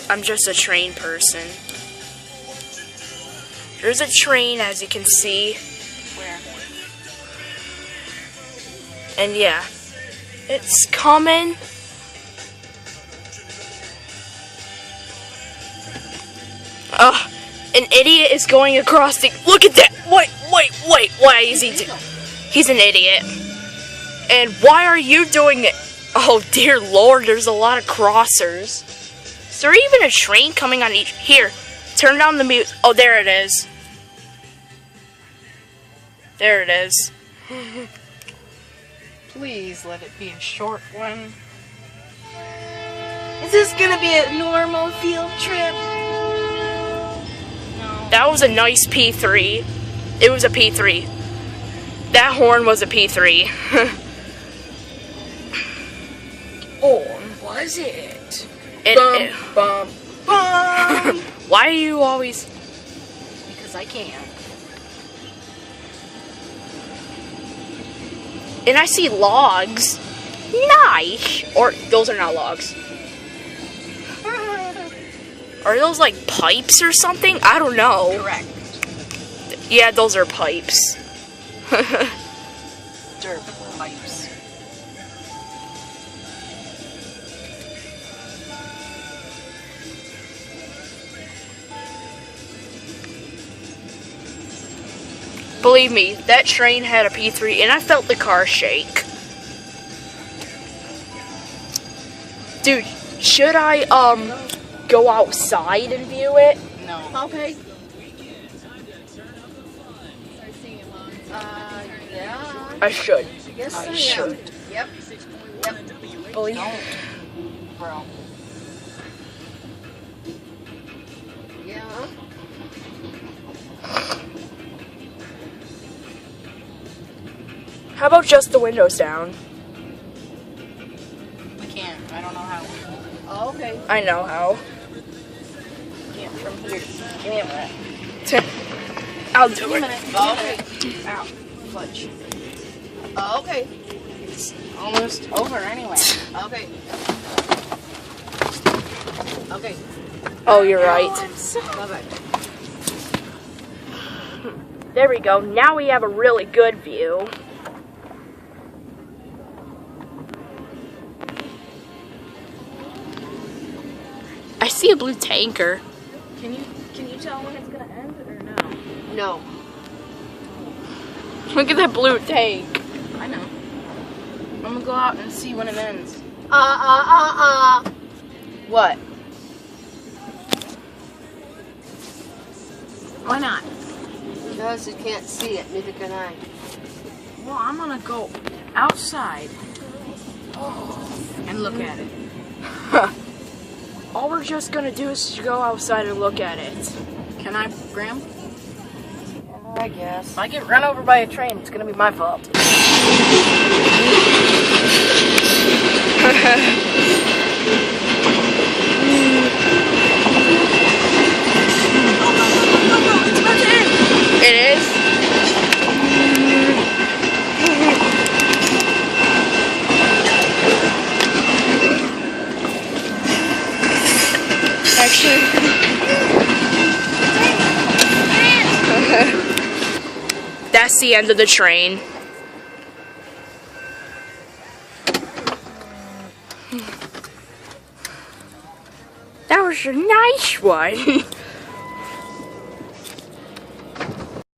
I'm just a train person. There's a train, as you can see. Where? And yeah, it's coming. An idiot is going across the. Look at that! Wait! Why is he? He's an idiot. And why are you doing it? Oh dear Lord! There's a lot of crossers. Is there even a train coming on each? Here, turn down the mute. Oh, there it is. There it is. Please let it be a short one. Is this gonna be a normal field trip? No. That was a nice P3. It was a P3. That horn was a P3. Or was it? Bum. Why are you always? Because I can. And I see logs. Nice. Or those are not logs. Are those like pipes or something? I don't know. Correct. Yeah, those are pipes. Dirt pipes. Believe me, that train had a P3 and I felt the car shake. Dude, should I go outside and view it? No. Okay. Yeah. I should. Yes, I I should. am. Yep. Believe Don't, bro. Yeah. How about just the windows down? We can't. I don't know how. Oh, okay. I know how. Can't from here. Give me a minute. I'll do Give me a it. minute. Okay. Ow. Fudge. Oh, okay. It's almost over anyway. Okay. Okay. Oh, you're right. Bye-bye. There we go. Now we have a really good view. I see a blue tanker. Can you tell when it's gonna end or no? No. Look at that blue tank. I know. I'm gonna go out and see when it ends. What? Why not? Because you can't see it, neither can I. Well, I'm gonna go outside and look at it. All we're just gonna do is to go outside and look at it. Can I, Graham? I guess. If I get run over by a train, it's gonna be my fault. It is? Actually. That's the end of the train. That was a nice one.